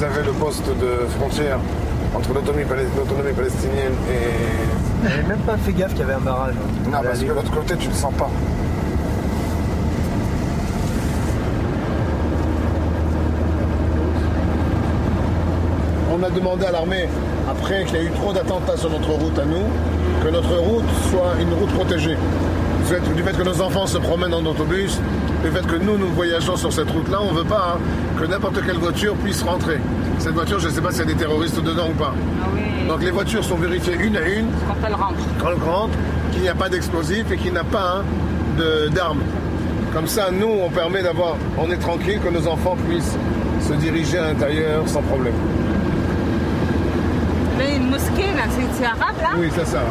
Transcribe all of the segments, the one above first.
vous avez le poste de frontière entre l'autonomie palestinienne et... J'avais même pas fait gaffe qu'il y avait un barrage. Non, parce que de l'autre côté, tu ne le sens pas. On a demandé à l'armée, après qu'il y a eu trop d'attentats sur notre route à nous, que notre route soit une route protégée. Du fait que nos enfants se promènent en autobus, du fait que nous voyageons sur cette route-là, on ne veut pas que n'importe quelle voiture puisse rentrer. Cette voiture, je ne sais pas s'il y a des terroristes dedans ou pas. Ah oui. Donc les voitures sont vérifiées une à une. Quand elles rentrent. Quand elles rentrent, qu'il n'y a pas d'explosifs et qu'il n'y a pas d'armes. Comme ça, nous, on est tranquille que nos enfants puissent se diriger à l'intérieur sans problème. Là, il y a une mosquée, là, c'est arabe, là? Oui, ça, c'est arabe.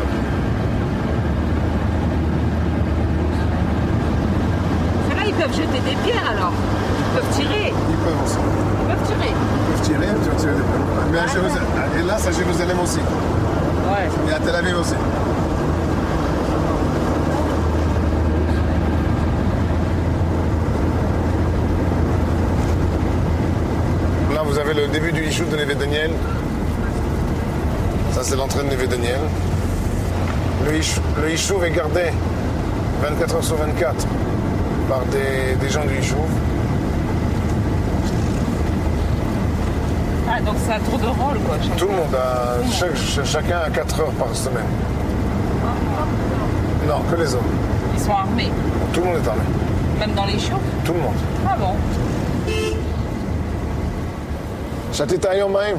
Là, ils peuvent jeter des pierres, alors. Ils peuvent tirer. Ils peuvent aussi. Ils peuvent tirer. Ils peuvent tirer, tu vas tirer des pierres. Mais à Jérusalem, et là, c'est à Jérusalem aussi. Ouais. Et à Tel Aviv aussi. Là, vous avez le début du Yishuv de Neve Daniel. Ça, c'est l'entrée de Neve Daniel. Le Yishuv est gardé 24 heures sur 24 par des gens du Yishuv. Ah, donc c'est un tour de rôle, quoi. Tout le monde, chacun a 4 heures par semaine. Non, que les hommes. Ils sont armés. Tout le monde est armé. Même dans les choux? Tout le monde. Ah bon? Chatita Yom Maim.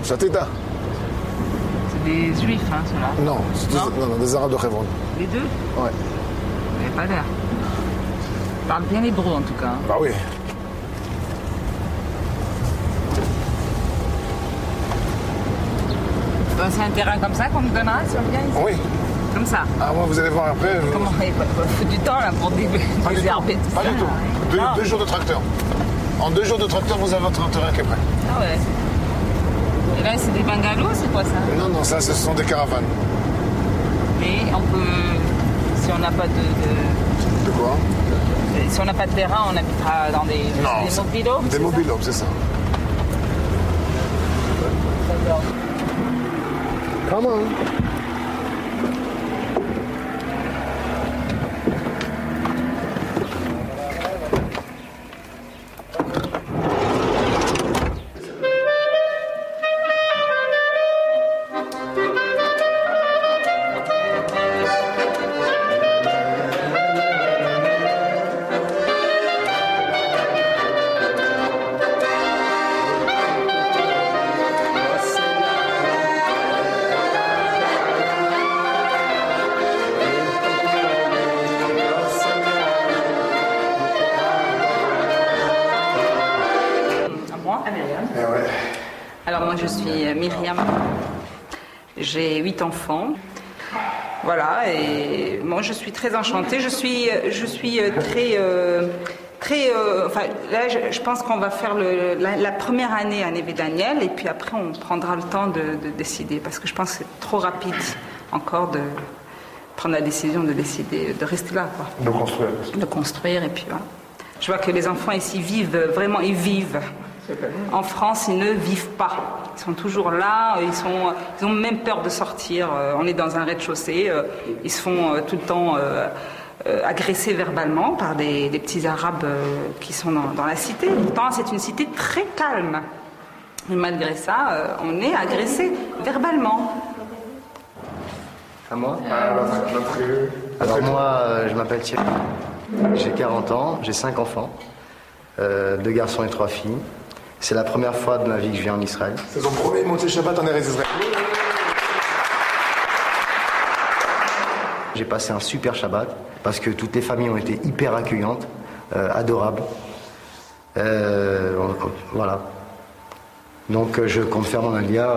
Chatita. C'est des juifs, hein, ceux-là. Non, non, des Arabes de Hebron. Les deux? Ouais. Vous n'avez pas l'air. Ils parlent bien l'hébreu, en tout cas. Bah oui. C'est un terrain comme ça qu'on nous donnera si on vient ici? Oui. Comme ça? Ah, moi, vous allez voir après. Comment il faut du temps là pour désherber tout ça? Pas du tout. Deux jours de tracteur. En 2 jours de tracteur, vous avez votre terrain qui est prêt. Ah ouais. Et là, c'est des bungalows, c'est quoi ça? Non, ça, ce sont des caravanes. Et on peut, si on n'a pas De quoi? Si on n'a pas de terrain, on habitera dans des mobilos? Des mobilos, c'est ça. Come on. Alors moi je suis Myriam, j'ai 8 enfants, voilà, et moi je suis très enchantée, je suis très, enfin là je pense qu'on va faire la première année à Neve Daniel et puis après on prendra le temps de décider parce que je pense que c'est trop rapide encore de prendre la décision de décider de rester là, quoi. De construire et puis voilà. Je vois que les enfants ici vivent, vraiment ils vivent. En France, ils ne vivent pas. Ils sont toujours là, ils ont même peur de sortir. On est dans un rez-de-chaussée, ils se font tout le temps agresser verbalement par des petits Arabes qui sont dans la cité. Pourtant, c'est une cité très calme. Mais malgré ça, on est agressé verbalement. À moi Alors moi, je m'appelle Thierry. J'ai 40 ans, j'ai 5 enfants, 2 garçons et 3 filles. C'est la première fois de ma vie que je viens en Israël. C'est son premier Motzei Shabbat en Eretz Israël. J'ai passé un super Shabbat parce que toutes les familles ont été hyper accueillantes, adorables. Voilà. Donc je compte faire mon alia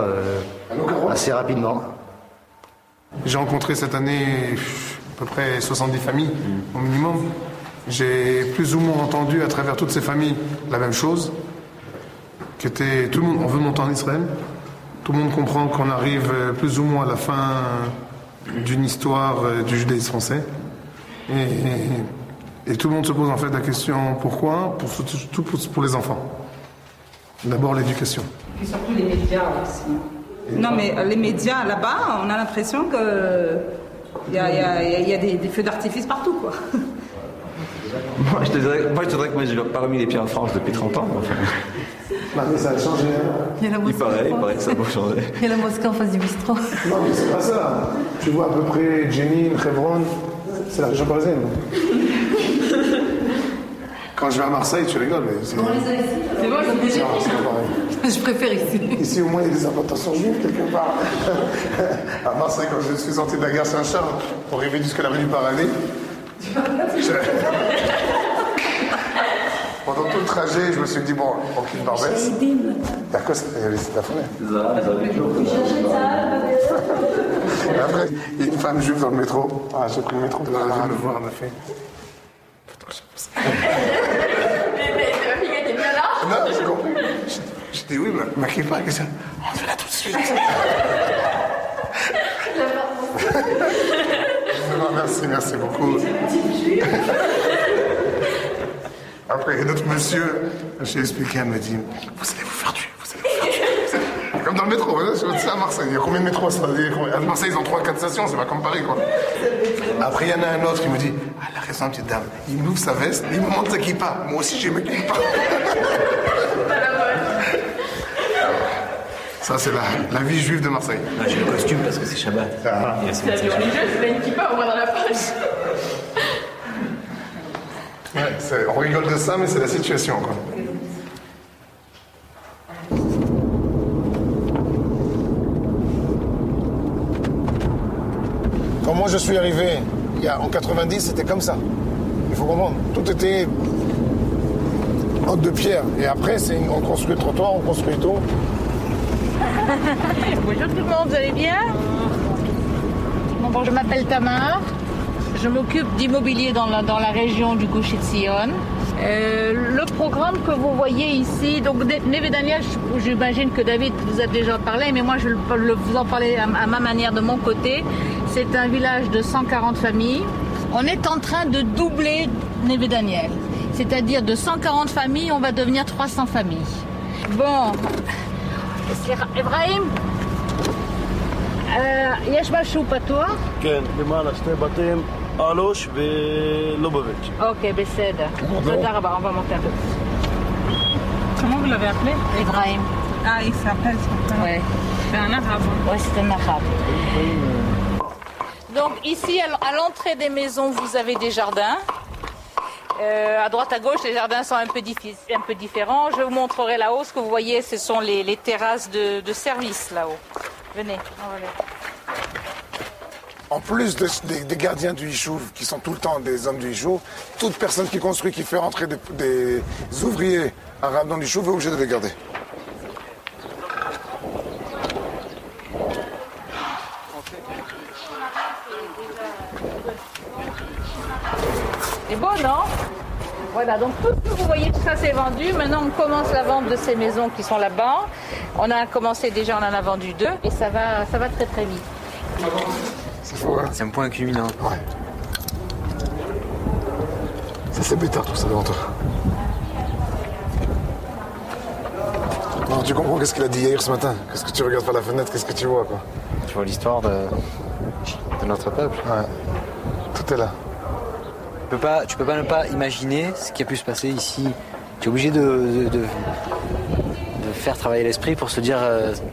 assez rapidement. J'ai rencontré cette année à peu près 70 familles au minimum. J'ai plus ou moins entendu à travers toutes ces familles la même chose. Tout le monde, on veut monter en Israël. Tout le monde comprend qu'on arrive plus ou moins à la fin d'une histoire du judaïsme français. Et tout le monde se pose en fait la question pourquoi, surtout pour les enfants. D'abord l'éducation. Et surtout les médias aussi. Non, mais les médias, là-bas, on a l'impression qu'il y a des feux d'artifice partout, quoi. Moi, je te dirais que moi, j'ai pas remis les pieds en France depuis 30 ans. Enfin. Non, mais ça a changé. Il y a la mosquée Il paraît que ça a beaucoup changé. Il y a la mosquée en face du bistrot. Non, mais c'est pas ça. Tu vois à peu près Jenin, Hebron, c'est la région parisienne. Quand je vais à Marseille, tu rigoles, mais c'est... C'est bon, c'est pas pareil. je préfère ici. Ici, au moins, il y a des implantations juives, quelque part. À Marseille, quand je suis sorti de la gare Saint-Charles pour arriver jusqu'à l'avenue Paradis, pendant tout le trajet, je me suis dit, bon, aucune Barbès. À quoi ça? Il y avait la fenêtre. Et après, il y a une femme juive dans le métro. Ah, j'ai pris le métro pour aller me voir, on a fait. Non, j'ai compris. J'ai dit oui, mais m'inquiète pas, qu'est-ce que c'est? On fait là tout de suite. Non, merci beaucoup. Après, il y a d'autres monsieur, j'ai expliqué, elle me dit, vous allez vous faire tuer, Comme dans le métro, hein, c'est à Marseille. Il y a combien de métros à Marseille, ils ont 3-4 stations, c'est pas comme Paris, quoi. Après, il y en a un autre qui me dit, ah, elle a raison, petite dame. Il m'ouvre sa veste, il me montre sa kippa. Moi aussi, j'ai ma kippa. Ça, c'est la vie juive de Marseille. Ah, j'ai le costume parce que c'est Shabbat. Ah. C'est la vie religieuse, c'est une kippa, on voit dans la page. Ouais, on rigole de ça, mais c'est la situation, quoi. Quand moi je suis arrivé, en 90, c'était comme ça. Il faut comprendre. Tout était en de pierre. Et après, on construit le trottoir, on construit tout. Bonjour tout le monde, vous allez bien? Bon, je m'appelle Tamar. Je m'occupe d'immobilier dans la région du Gush Etzion. Le programme que vous voyez ici, donc Neve Daniel, j'imagine que David vous a déjà parlé, mais moi je vais vous en parler à ma manière de mon côté. C'est un village de 140 familles. On est en train de doubler Neve Daniel. C'est-à-dire de 140 familles, on va devenir 300 familles. Bon, Ibrahim, יש משהו פתוח? כן, למעלה שתי בתים, אלוש ולובביץ'. אוקיי, בסדר. תודה רבה, on va monter un peu. Comment vous l'avez appelé? Ibrahim. Ah, il s'appelle ça. Ouais. C'est un arabe. Ouais, c'est un arabe. Donc ici, à l'entrée des maisons, vous avez des jardins. À droite, à gauche, les jardins sont un peu différents. Je vous montrerai là-haut. Ce que vous voyez, ce sont les terrasses de service là-haut. Venez, on va voir. En plus des gardiens du Yishuv, qui sont tout le temps des hommes du Yishuv, toute personne qui construit, qui fait rentrer des ouvriers arabes dans le Yishuv est obligée de les garder. C'est beau, non? Voilà, donc tout ce que vous voyez, tout ça c'est vendu. Maintenant, on commence la vente de ces maisons qui sont là-bas. On a commencé déjà, on en a vendu 2 et ça va très très vite. C'est faux, hein? C'est un point culminant. Ouais. Ça c'est bêtard tout ça devant toi. Non, tu comprends qu'est-ce qu'il a dit hier ce matin? Qu'est-ce que tu regardes par la fenêtre? Qu'est-ce que tu vois, quoi? Tu vois l'histoire de notre peuple. Ouais. Tout est là. Tu peux pas ne pas imaginer ce qui a pu se passer ici. Tu es obligé de faire travailler l'esprit pour se dire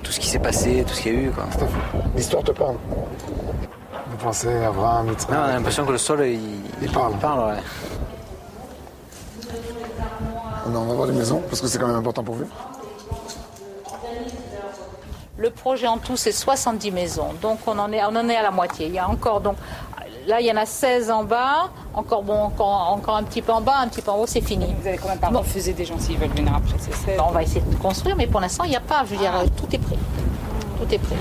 tout ce qui s'est passé, tout ce qu'il y a eu, quoi. L'histoire te parle. Vous pensez à Abraham, Yitzhak. Non, on a l'impression que le sol, il parle. Ouais. Non, on va voir les maisons, parce que c'est quand même important pour vous. Le projet en tout, c'est 70 maisons. Donc on en est à la moitié. Il y a encore donc là, il y en a 16 en bas, encore un petit peu en bas, un petit peu en haut, c'est fini. Vous allez combien de temps refuser des gens s'ils veulent venir après ces 16? On va essayer de construire, mais pour l'instant, il n'y a pas. Je veux dire, tout est prêt. Tout est prêt.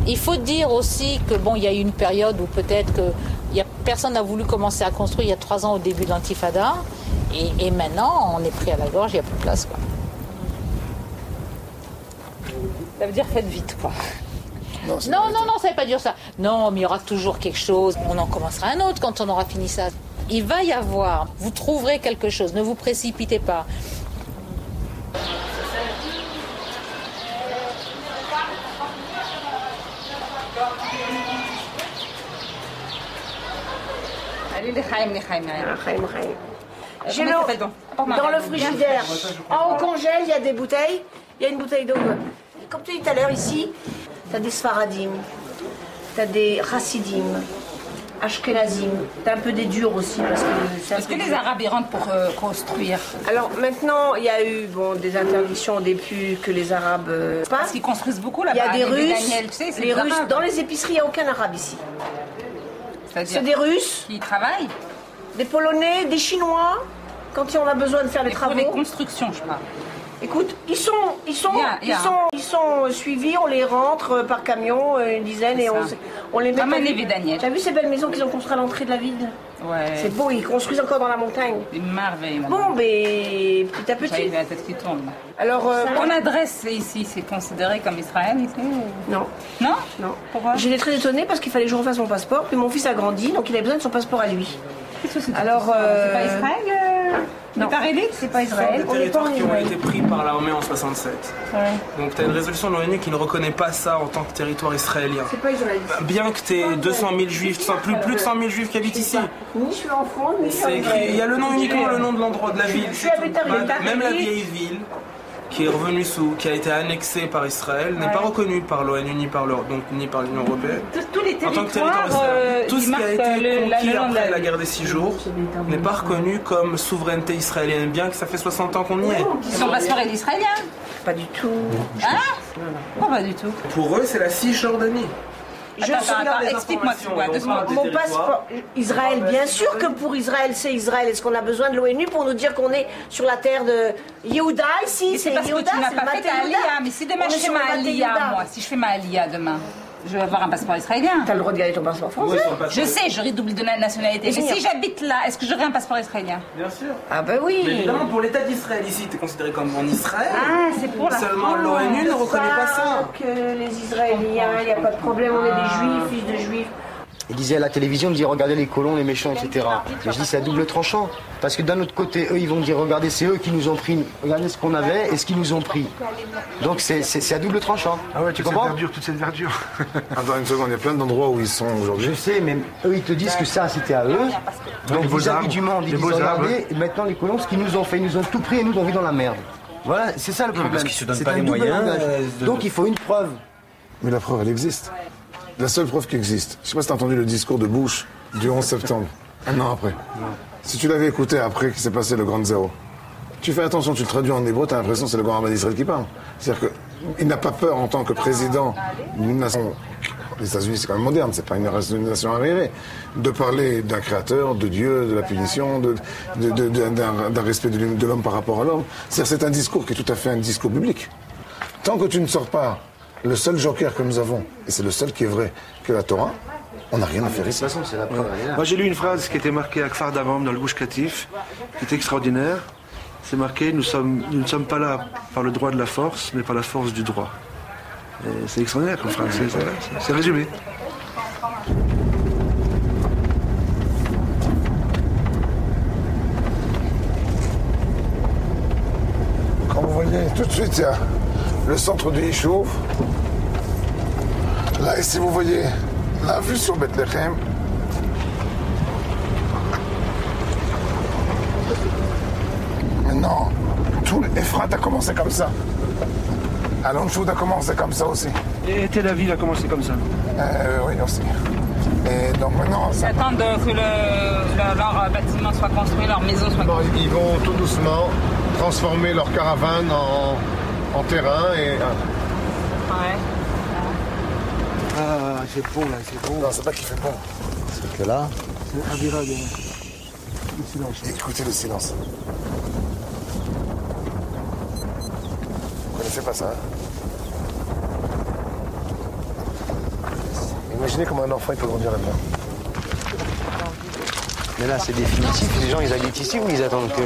Il faut dire aussi que bon, il y a eu une période où peut-être que personne n'a voulu commencer à construire il y a 3 ans au début de l'Intifada, et maintenant, on est pris à la gorge, il n'y a plus de place, quoi. Ça veut dire faites vite, quoi. Non, ça ne veut pas dire ça. Non, mais il y aura toujours quelque chose. On en commencera un autre quand on aura fini ça. Il va y avoir, vous trouverez quelque chose, ne vous précipitez pas. Allez, les Chaim, rien. Chaim. J'ai Comment l'eau ça s'appelle donc dans le frigidaire. En haut congèle, il y a des bouteilles. Il y a une bouteille d'eau. Comme tu dis tout à l'heure, ici, tu as des Sfaradim, tu as des Chassidim, Ashkenazim, tu as un peu des durs aussi. Est-ce que les Arabes ils rentrent pour construire? Alors maintenant, il y a eu des interdictions au début que les Arabes Parce qu'ils construisent beaucoup là-bas. Il y a des Russes. Daniel, tu sais, Les Russes, dans les épiceries, il n'y a aucun Arabe ici. C'est des Russes. Qui travaillent? Des Polonais, des Chinois, quand on a besoin de faire des travaux. Pour les constructions, je parle. Écoute, ils sont suivis, on les rentre par camion, une dizaine, et on les met. Comme un Neve Daniel. Tu as vu ces belles maisons qu'ils ont construites à l'entrée de la ville? Ouais. C'est beau, ils construisent encore dans la montagne. Des merveilles. Bon, mais petit à petit. J'ai la tête qui tourne. Alors, ton adresse ici, c'est considéré comme Israël ici Non. Non? Non. Pourquoi? J'étais très étonnée parce qu'il fallait que je refasse mon passeport, puis mon fils a grandi, donc il avait besoin de son passeport à lui. Alors, c'est pas Israël non, c'est pas Israël. C'est des territoires qui ont été pris par l'armée en 67. Ouais. Donc tu as une résolution de l'ONU qui ne reconnaît pas ça en tant que territoire israélien. C'est pas Israël. Bien que tu aies 200 000 juifs, plus de 100 000 juifs qui habitent ici. Ni je suis en France, ni je suis en Israël. Il y a le nom uniquement le nom de l'endroit, de la ville. Même la vieille ville qui est revenue qui a été annexée par Israël, n'est pas reconnue par l'ONU ni par l'Union européenne. Tous les territoires, en tant que territoire israélien. Tout ce qui a été conquis après la guerre des 6 jours n'est pas reconnu comme souveraineté israélienne, bien que ça fait 60 ans qu'on y est. Son passeport est israélien? Pas du tout. Hein? Pourquoi pas du tout? Pour eux, c'est la Cisjordanie. Explique-moi tout. Mon passeport, Israël, bien sûr que pour Israël, c'est Israël. Est-ce qu'on a besoin de l'ONU pour nous dire qu'on est sur la terre de Yehuda ici? C'est parce Yehuda, que tu n'as pas fait ta Aliyah. Mais si demain je fais ma Aliyah, moi, si je fais ma Aliyah demain, je vais avoir un passeport israélien. T'as le droit de garder ton passeport français. Je sais, j'aurai double de nationalité. Mais si j'habite là, est-ce que j'aurai un passeport israélien? Bien sûr. Ah ben oui. Mais évidemment, pour l'État d'Israël ici, tu es considéré comme en Israël. Ah, c'est pour la Seulement l'ONU ne reconnaît pas ça. Que les Israéliens, il n'y a pas de problème, on est des juifs, fils de juifs. Il disait à la télévision, il disait regardez les colons, les méchants, etc. Mais je dis c'est à double tranchant. Parce que d'un autre côté, eux, ils vont dire regardez, c'est eux qui nous ont pris, regardez ce qu'on avait et ce qu'ils nous ont pris. Donc c'est à double tranchant. Ah ouais, tu comprends? Toute cette verdure. Attends une seconde, il y a plein d'endroits où ils sont aujourd'hui. Je sais, mais eux, ils te disent que ça, c'était à eux. Donc vis-à-vis du monde, ils disent regardez, maintenant les colons, ce qu'ils nous ont fait, ils nous ont tout pris et nous ont mis dans la merde. Voilà, c'est ça le problème. Parce qu'ils se donnent C'est pas un les double moyens. langage. Donc il faut une preuve. Mais la preuve, elle existe. La seule preuve qui existe. Je sais pas si t'as entendu le discours de Bush du 11 septembre, un an après. Si tu l'avais écouté après qu'il s'est passé le Grand Zéro, tu fais attention, tu le traduis en hébreu, t'as l'impression que c'est le grand rabbin d'Israël qui parle. C'est-à-dire qu'il n'a pas peur en tant que président d'une nation, les États-Unis c'est quand même moderne, c'est pas une nation arriérée, de parler d'un créateur, de Dieu, de la punition, d'un respect de l'homme par rapport à l'homme. C'est un discours qui est tout à fait un discours biblique. Tant que tu ne sors pas le seul joker que nous avons, et c'est le seul qui est vrai, que la Torah, on n'a rien à faire ici. De toute façon, c'est la preuve. Moi, j'ai lu une phrase qui était marquée à Kfar Davam dans le Gush Katif, qui était extraordinaire. C'est marqué nous ne sommes pas là par le droit de la force, mais par la force du droit. Et c'est extraordinaire comme phrase, c'est résumé. Quand vous voyez, tout de suite, il y a le centre du Yishuv. Là, ici, vous voyez la vue sur Bethléem. Maintenant, tout l'Ephrat a commencé comme ça. Alon-Choud a commencé comme ça aussi. Et Tel Aviv a commencé comme ça. Oui, aussi. Et donc maintenant... Ils attendent que leur bâtiment soit construit, leur maison soit construite. Ils vont tout doucement transformer leur caravane en terrain et... Ouais. Ah, il fait bon là, il fait bon. Non, c'est pas qu'il fait bon. C'est que là... C'est Avira de... Écoutez le silence. Vous connaissez pas ça, hein? Imaginez comment un enfant il peut grandir là-dedans. Mais là, c'est définitif. Les gens, ils habitent ici ou ils attendent que...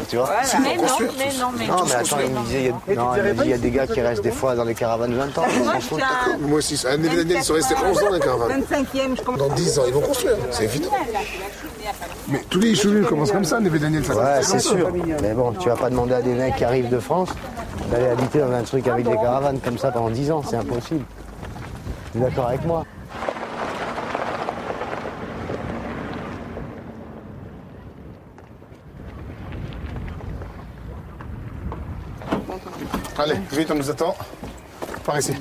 Tu vois? Mais non. Non, mais attends, il me disait, il y a des gars qui restent des fois dans les caravanes 20 ans. Moi aussi, à Neve Daniel, ils sont restés 11 ans dans les caravanes. 25e, je comprends. Dans 10 ans, ils vont construire, c'est évident. Mais tous les Yishuv commencent comme ça, Neve Daniel, ça. Ouais, c'est sûr. Mais bon, tu vas pas demander à des mecs qui arrivent de France d'aller habiter dans un truc avec des caravanes comme ça pendant 10 ans, c'est impossible. Tu es d'accord avec moi? Allez, vite, on nous attend. Par ici.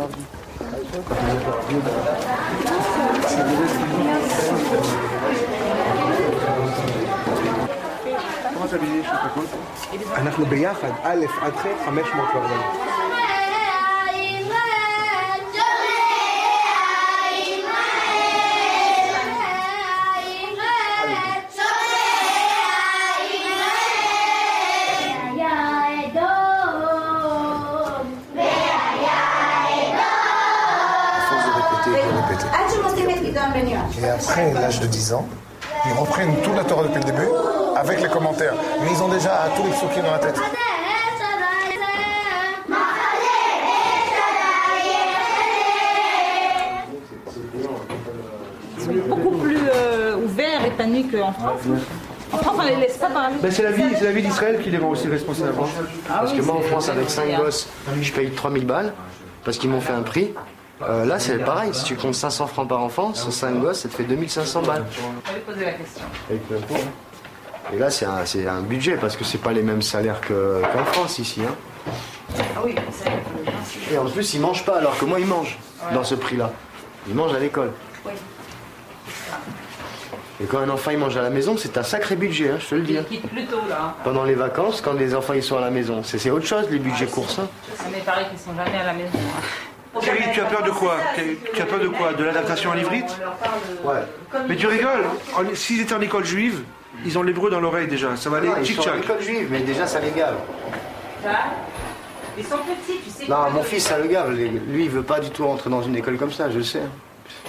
אנחנו ביחד, א' עד ח' 540. Et après l'âge de 10 ans, ils reprennent toute la Torah depuis le début, avec les commentaires. Mais ils ont déjà tous les psukim dans la tête. Ils sont beaucoup plus ouverts, épanouis qu'en France. En France, on les laisse pas parler. Ben, c'est la vie d'Israël qui les rend aussi responsables. Parce que moi en France, avec 5 gosses, je paye 3000 balles, parce qu'ils m'ont fait un prix. Là, c'est pareil, si tu comptes 500 francs par enfant, sur 5 gosses, ça te fait 2500 balles. Je vais poser la question. Avec l'impôt. Et là, c'est un budget, parce que c'est pas les mêmes salaires qu'en France ici. Hein. Ah oui, c'est Et en plus, ils mangent pas, alors que moi, ils mangent dans ce prix-là. Ils mangent à l'école. Oui. Et quand un enfant il mange à la maison, c'est un sacré budget, hein, je te le dis. Ils quittent plus tôt, là. Pendant les vacances, quand les enfants ils sont à la maison, c'est autre chose, les budgets courses. Hein. Ça m'est pareil qu'ils sont jamais à la maison. Thierry, tu as peur de quoi? Tu as peur de quoi? De l'adaptation à l'ivrite? Ouais. Mais tu rigoles. S'ils étaient en école juive, ils ont l'hébreu dans l'oreille déjà. Ça va aller Ils sont à tchic-tchac. l'école juive, mais déjà ça les gave. Ils sont petits, tu sais. Non, mon fils ça le gave. Lui il veut pas du tout rentrer dans une école comme ça, je le sais.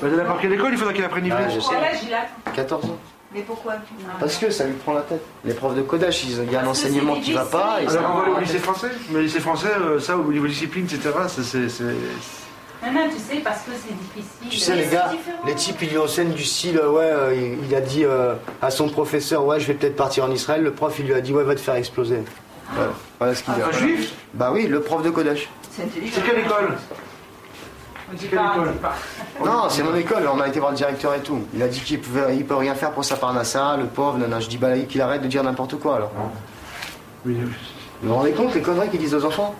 Bah, dans n'importe quelle école, il faudra qu'il apprenne l'ivrite. Je sais. Quel âge il a? 14 ans. Mais pourquoi? Parce que ça lui prend la tête. Les profs de Kodash, il y a un enseignement qui va pas. Et alors on va aller au lycée français. Mais le lycée français, ça au niveau discipline, etc., c'est... Non, tu sais, parce que c'est difficile. Tu sais les gars, les types ils lui enseignent du style, il a dit à son professeur, ouais je vais peut-être partir en Israël, le prof il lui a dit, ouais va te faire exploser. Voilà ce qu'il a. Un juif? Bah oui, le prof de Kodash. C'est quelle école? C'est quelle école? Non, c'est mon école, on a été voir le directeur et tout. Il a dit qu'il peut rien faire pour sa parnassa, le pauvre, non, je dis bah qu'il arrête de dire n'importe quoi alors. Oui. Vous vous rendez compte les conneries qu'ils disent aux enfants?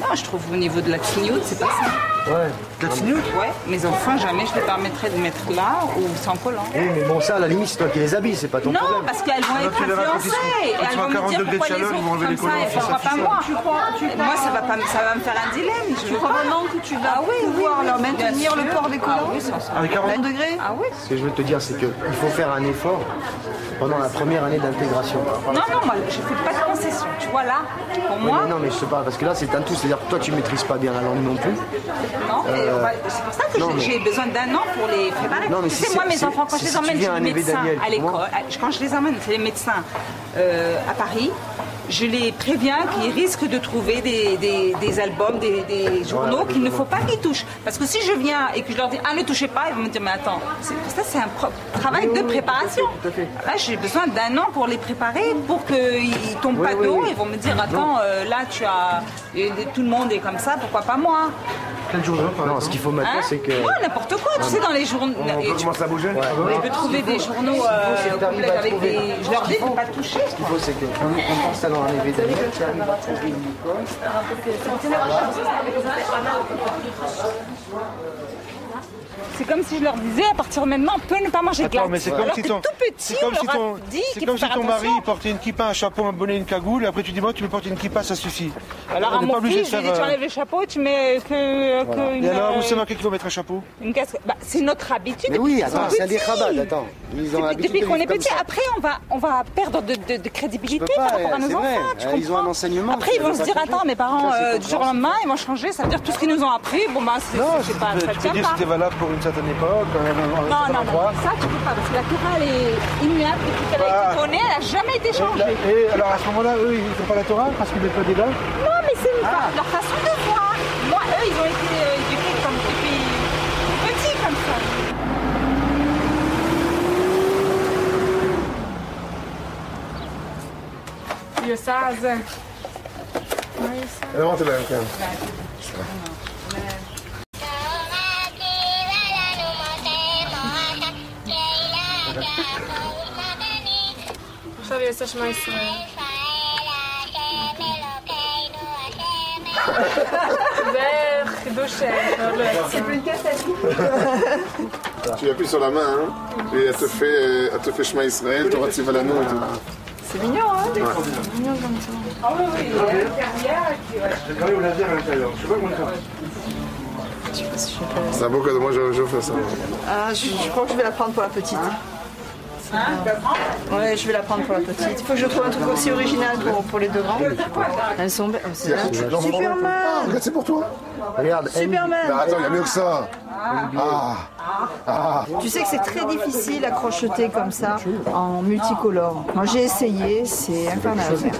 Non, je trouve au niveau de la clignote, c'est pas ça. Ouais. La clignote? Ouais, mes enfants, jamais je les permettrais de mettre là ou sans collant. Oui, mais bon, ça, à la limite, c'est toi qui les habilles, c'est pas ton problème. Non, parce qu'elles vont être tu verras quand influencées. ils seront à 40 degrés de chaleur, ils vont enlever les collants. Et pourquoi pas moi? Moi, ça va me faire un dilemme. Tu crois vraiment que tu vas pouvoir leur maintenir le port des collants? Oui, sans ça. Avec 40 degrés? Ah oui. Ce que je veux te dire, c'est qu'il faut faire un effort pendant la première année d'intégration. Non, moi, je fais pas de concession. Tu vois, là, pour moi... Mais non, mais je sais pas, parce que là, c'est un tout. C'est-à-dire que toi, tu maîtrises pas bien la langue non plus. Non, c'est pour ça que j'ai besoin d'un an pour les préparer. Non, mais tu si sais, moi, mes enfants, quand je les emmène chez les médecins à l'école, quand je les emmène chez les médecins à Paris, je les préviens qu'ils risquent de trouver des albums, des journaux qu'il ne faut pas qu'ils touchent. Parce que si je viens et que je leur dis « Ah, ne touchez pas », ils vont me dire « Mais attends, ça c'est un travail de préparation. » Là, j'ai besoin d'un an pour les préparer, pour qu'ils ne tombent pas d'eau. Ils vont me dire « Attends, là, tout le monde est comme ça, pourquoi pas moi ?» Quel jour? Non, ce qu'il faut maintenant, c'est que... Non, n'importe quoi, tu sais, dans les journaux... On commence à bouger? Je peux trouver des journaux complets avec des... Je leur dis de ne pas toucher. Ce qu'il faut, c'est qu'on pense ça dans un événement, tu arrives à trouver une école. C'est comme si je leur disais, à partir de maintenant, on peut ne pas manger de glace. Attends, mais c'est comme Alors si que ton, tout petit, c'est comme on si leur a ton, dit c'est qu'il comme faut si faire ton mari attention. portait une kippa, un chapeau, un bonnet, une cagoule, et après tu dis moi tu peux porter une kippa, ça suffit. Alors On à n'est mon pas obligé fils, de je lui faire, dis, tu enlèves le chapeau, tu mets Et alors où c'est marqué qu'il faut mettre un chapeau? une casquette. Bah, c'est notre habitude. Mais oui, depuis qu'ils attends, sont c'est des petits. rabats, attends. Ils ont l'habitude Depuis de qu'on est vivre comme petit, ça. après on va perdre de crédibilité pas, par rapport à nos c'est enfants. vrai. Tu Ils ont comprends un enseignement Après qui ils vont va se pas dire changer. attends, mes parents Ça, c'est du jour au lendemain ils vont changer. Ça veut dire tout ce qu'ils nous ont appris, bon bah c'est Non, pas, ça tu peux tient dire que pas. c'était valable pour une certaine époque. Non, ça tu peux pas parce que la Torah elle est immuable depuis qu'elle a été donnée, elle a jamais été changée. Et alors à ce moment-là, eux, ils ne font pas la Torah parce qu'ils mettent pas des gars? Non, mais c'est leur façon de voir. Moi, eux, ils ont été éduqués comme depuis petits comme ça. Alors, t'es là, ok. עכשיו יעשה שמע ישראל. C'est plus une cassette. Tu appuies sur la main, hein, et elle te fait Shema Israël, Torah Tzivalanu et tout. C'est mignon, hein? Ouais. C'est mignon comme ça. Ah oui, oui, il y a une carrière qui va. J'ai carré au laser à l'intérieur. Je sais pas comment le faire. Je sais pas si je fais pas. C'est un beau cadeau, moi je fais ça. Ah, je crois que je vais la prendre pour la petite. Ouais, je vais la prendre pour la petite. Il faut que je trouve un truc aussi original pour les deux grands. Elles sont belles. C'est là. Superman! Regarde, c'est pour toi. Regarde, Superman! Bah, attends, il y a mieux que ça. Tu sais que c'est très difficile à crocheter comme ça en multicolore. Moi j'ai essayé, c'est infernal à faire.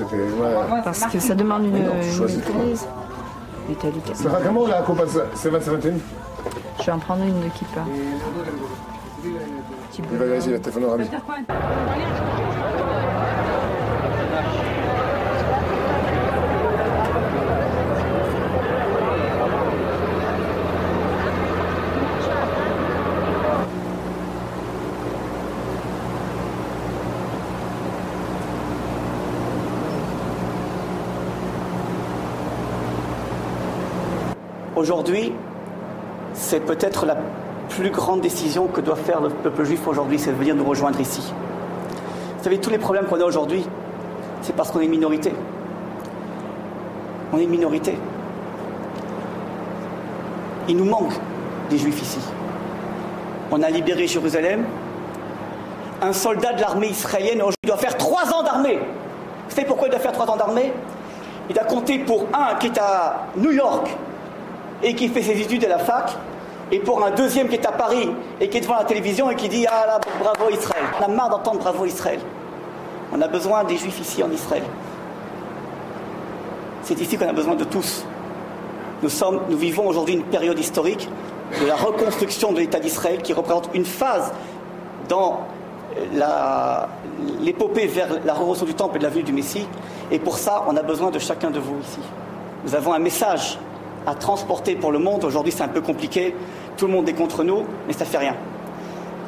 Parce que ça demande une maîtrise. Ça va comment la Copa 7-17? Je vais en prendre une de Kippa. Il va vérifier le téléphone au Rabbi. Aujourd'hui, c'est peut-être la plus grande décision que doit faire le peuple juif aujourd'hui, c'est de venir nous rejoindre ici. Vous savez, tous les problèmes qu'on a aujourd'hui, c'est parce qu'on est une minorité. On est une minorité. Il nous manque des juifs ici. On a libéré Jérusalem. Un soldat de l'armée israélienne aujourd'hui doit faire 3 ans d'armée. Vous savez pourquoi il doit faire 3 ans d'armée? Il doit compter pour un qui est à New York et qui fait ses études à la fac, et pour un deuxième qui est à Paris et qui est devant la télévision et qui dit « Ah là, bravo Israël ». On a marre d'entendre « Bravo Israël ». On a besoin des Juifs ici en Israël. C'est ici qu'on a besoin de tous. Nous vivons aujourd'hui une période historique de la reconstruction de l'État d'Israël qui représente une phase dans l'épopée vers la reconstruction du temple et de la venue du Messie. Et pour ça, on a besoin de chacun de vous ici. Nous avons un message à transporter pour le monde. Aujourd'hui, c'est un peu compliqué. Tout le monde est contre nous, mais ça ne fait rien.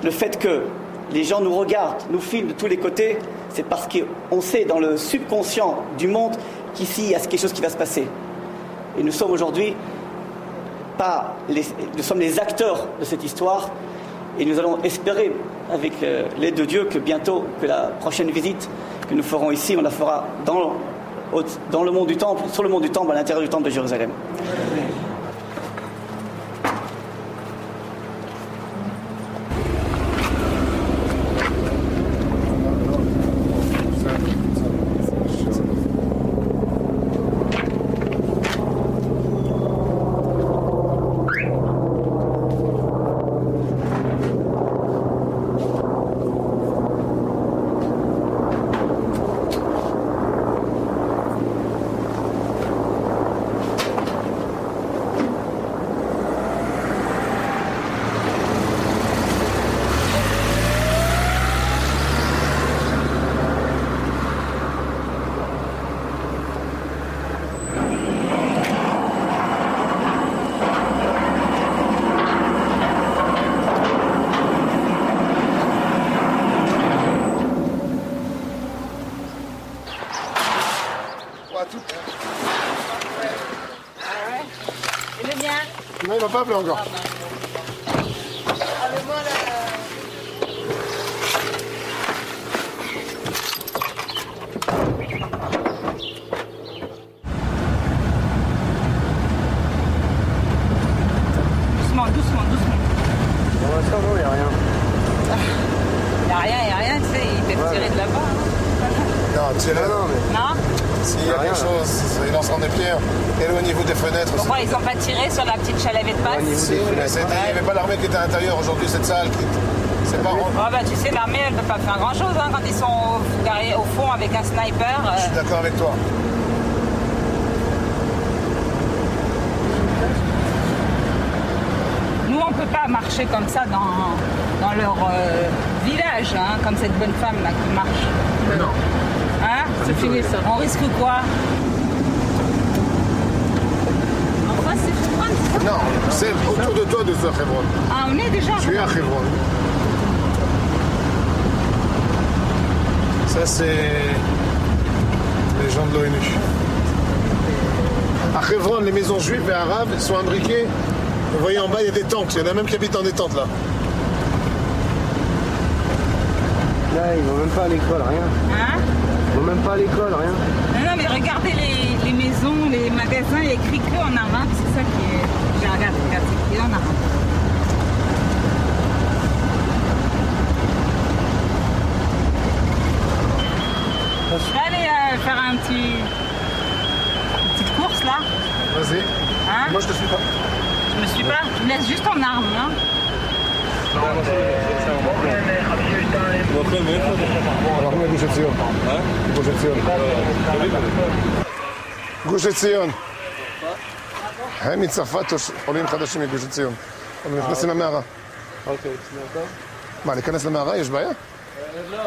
Le fait que les gens nous regardent, nous filment de tous les côtés, c'est parce qu'on sait dans le subconscient du monde qu'ici, il y a quelque chose qui va se passer. Et nous sommes aujourd'hui nous sommes les acteurs de cette histoire, et nous allons espérer, avec l'aide de Dieu, que bientôt, que la prochaine visite que nous ferons ici, on la fera dans le monde du temple, sur le mont du temple, à l'intérieur du temple de Jérusalem. Non, il m'a pas appelé encore. Doucement. Pour l'instant, non, il n'y a rien. Il n'y a rien, tu sais, ils peuvent tirer de là-bas. Non, tirer. Non? S'il y a quelque chose, ils lanceront des pierres. Éloignez-vous des fenêtres. Pourquoi ils n'ont pas tiré sur la petite chalavée de passe? Il n'y avait pas l'armée qui était à l'intérieur. Aujourd'hui, cette salle, c'est pas... Tu sais, l'armée, elle ne peut pas faire grand-chose quand ils sont garés au fond avec un sniper. Je suis d'accord avec toi. Nous, on ne peut pas marcher comme ça dans leur village, comme cette bonne femme là qui marche. Mais non. C'est fini ça. On risque quoi? En face, c'est Hebron. Non, c'est autour de toi de ce Hebron. Ah, on est déjà. Tu es à Hebron. Ça, c'est les gens de l'ONU. À Hebron, les maisons juives et arabes sont imbriquées. Vous voyez en bas, il y a des tentes. Il y en a même qui habitent dans des tentes là. Là, ils vont même pas à l'école, rien. Hein? Ils vont même pas à l'école, rien. Non, mais regardez les maisons, les magasins, il y a écrit que en arabe, c'est ça qui est... Regarde, c'est écrit en arabe. Je vais aller faire une petite course là. Vas-y. Hein? Moi, je te suis pas. Je me suis pas, je me laisse juste en arme. Hein? גוש עציון. הם מצרפת עולים חדשים מגוש עציון. הם נכנסים למערה. אוקיי, טוב. מה, להיכנס למערה? יש בעיה? לא, לא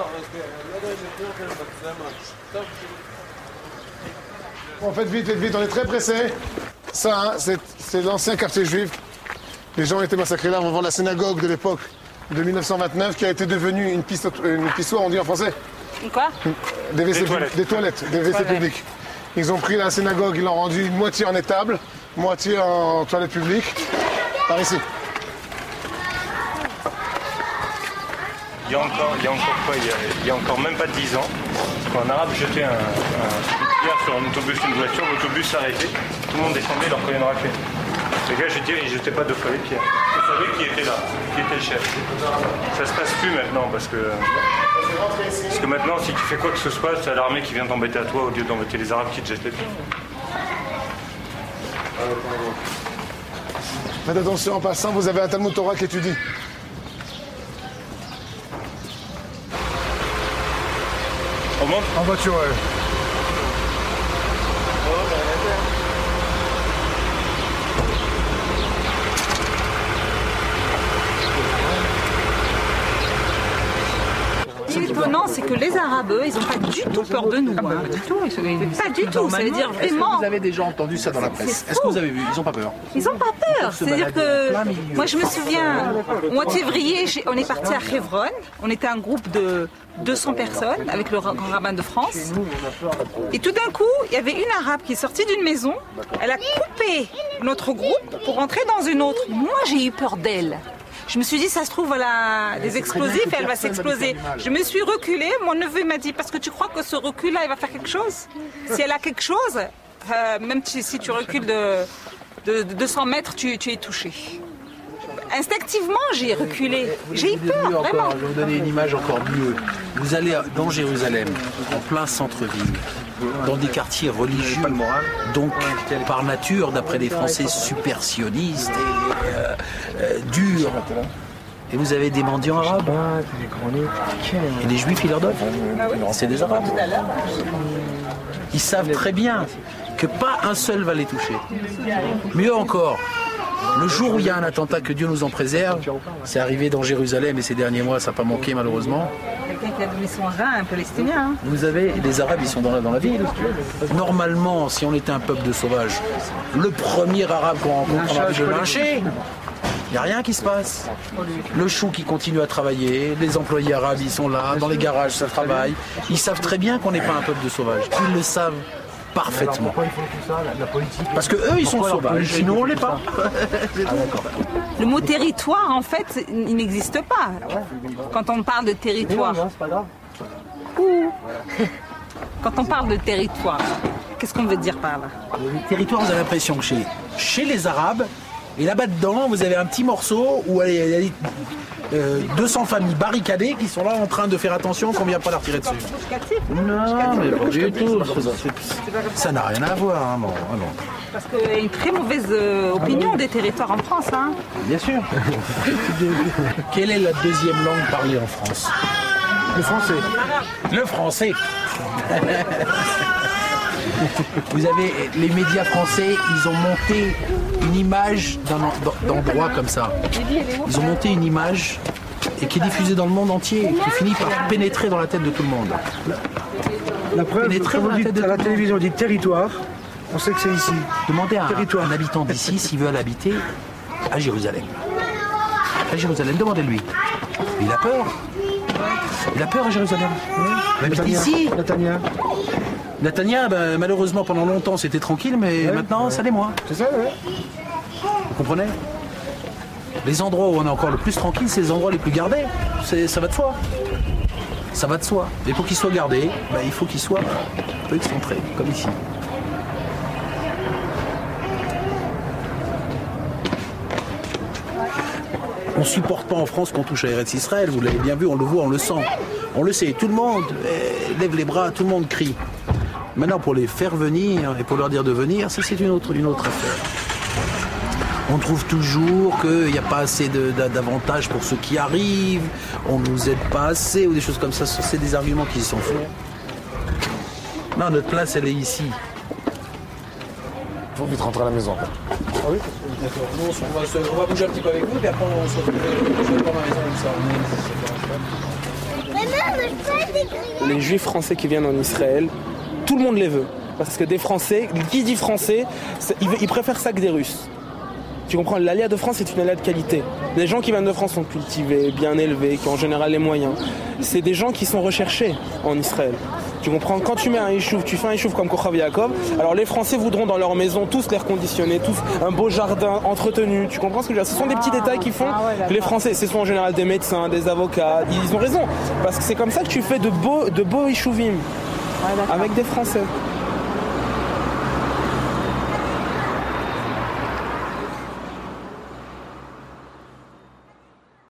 יודע אם לפני כן מצלמה. טוב. Bon, faites vite, on est très pressés. Ça, hein, c'est l'ancien quartier juif. Les gens ont été massacrés là. On va voir la synagogue de l'époque de 1929 qui a été devenue une pissoire, on dit en français. Quoi? Des toilettes publiques. Ils ont pris la synagogue, ils l'ont rendue moitié en étable, moitié en toilette publique. Par ici. Il y a encore même pas 10 ans, quand un arabe jetait une pierre sur un autobus, une voiture, l'autobus s'arrêtait, tout le monde descendait, il leur prenait une raclée. Les gars, je dis, ils jetaient pas 2 fois les pierres. Vous savez qui était là, qui était le chef. Ça se passe plus maintenant parce que maintenant, si tu fais quoi que ce soit, c'est l'armée qui vient t'embêter à toi au lieu d'embêter les arabes qui te jettent les pierres. Faites attention en passant, vous avez un Talmud Torah qui étudie. On monte? En voiture, ouais. Ce qui est étonnant, c'est que les Arabes, eux, ils n'ont pas du tout peur de nous. Hein. Pas du tout. Pas du tout. Ça veut dire vraiment. Est-ce que vous avez déjà entendu ça dans la presse? Est-ce que vous avez vu? Ils n'ont pas peur. Ils n'ont pas peur. C'est-à-dire que moi, je me souviens, au mois de février, on est parti à Hebron. On était un groupe de 200 personnes avec le grand rabbin de France. Et tout d'un coup, il y avait une Arabe qui est sortie d'une maison. Elle a coupé notre groupe pour rentrer dans une autre. Moi, j'ai eu peur d'elle. Je me suis dit, ça se trouve, elle a des explosifs et elle va s'exploser. Je me suis reculée. Mon neveu m'a dit, parce que tu crois que ce recul-là, il va faire quelque chose? Si elle a quelque chose, même si tu recules de 200 mètres, tu es touché. Instinctivement, j'ai reculé. J'ai eu peur, vraiment. Je vais vous donner une image encore mieux. Vous allez dans Jérusalem, en plein centre-ville, dans des quartiers religieux, donc par nature, d'après les Français, supersionistes et durs. Et vous avez des mendiants arabes. Et les juifs, ils leur donnent. C'est des arabes. Ils savent très bien que pas un seul va les toucher. Mieux encore, le jour où il y a un attentat, que Dieu nous en préserve, c'est arrivé dans Jérusalem et ces derniers mois, ça n'a pas manqué malheureusement. Quelqu'un qui a donné son rein, un palestinien. Hein. Vous avez des Arabes, ils sont dans la ville. Normalement, si on était un peuple de sauvages, le premier Arabe qu'on rencontre, on a envie de le lyncher. Il n'y a rien qui se passe. Le chou qui continue à travailler, les employés arabes, ils sont là, dans les garages, ça travaille. Ils savent très bien qu'on n'est pas un peuple de sauvages. Ils le savent parfaitement. Parce que eux, ils sont sauvages, et nous, on ne l'est pas. Le mot territoire, en fait, il n'existe pas. Quand on parle de territoire. Quand on parle de territoire, qu'est-ce qu'on veut dire par là? Le territoire, vous avez l'impression que chez les Arabes, et là-bas dedans, vous avez un petit morceau où il y a 200 familles barricadées qui sont là en train de faire attention qu'on ne vient pas leur tirer dessus. Non, mais pas du tout. Ça n'a rien à voir. Hein, bon. Parce qu'il y a une très mauvaise opinion des territoires en France. Hein. Bien sûr. Quelle est la deuxième langue parlée en France? Le français. Le français. Vous avez les médias français, ils ont monté une image d'endroit comme ça. Ils ont monté une image et qui est diffusée dans le monde entier, qui finit par pénétrer dans la tête de tout le monde. La preuve, quand vous dites à la télévision, on dit territoire, on sait que c'est ici. Demandez à un habitant d'ici s'il veut habiter à Jérusalem. À Jérusalem, demandez-lui. Il a peur. Il a peur à Jérusalem. Même ici. Netanya, ben, malheureusement pendant longtemps c'était tranquille, mais maintenant ça l'est moins. C'est ça, ouais. Vous comprenez? Les endroits où on est encore le plus tranquille, c'est les endroits les plus gardés. Ça va de soi. Ça va de soi. Et pour qu'ils soient gardés, ben, il faut qu'ils soient un peu excentrés, comme ici. On ne supporte pas en France qu'on touche à Eretz Israël, vous l'avez bien vu, on le voit, on le sent. On le sait, tout le monde lève les bras, tout le monde crie. Maintenant, pour les faire venir et pour leur dire de venir, ça c'est une autre affaire. On trouve toujours qu'il n'y a pas assez d'avantages pour ceux qui arrivent, on ne nous aide pas assez, ou des choses comme ça. C'est des arguments qui sont faux. Non, notre place, elle est ici. Il faut vite rentrer à la maison. Ah oui? D'accord. Nous, on va bouger un petit peu avec vous, et après on se retrouve dans la maison comme ça. Les Juifs français qui viennent en Israël, tout le monde les veut. Parce que des Français, qui dit Français, ils préfèrent ça que des Russes. Tu comprends, l'alia de France est une alia de qualité. Les gens qui viennent de France sont cultivés, bien élevés, qui ont en général les moyens. C'est des gens qui sont recherchés en Israël. Tu comprends, quand tu mets un yeshuv, tu fais un yeshuv comme Kochav Yaakov, alors les Français voudront dans leur maison tous l'air conditionné, tous un beau jardin entretenu. Tu comprends ce que je veux dire? Ce sont des petits détails qui font que les Français, ce sont en général des médecins, des avocats, ils ont raison. Parce que c'est comme ça que tu fais de beaux yeshuvim avec des Français.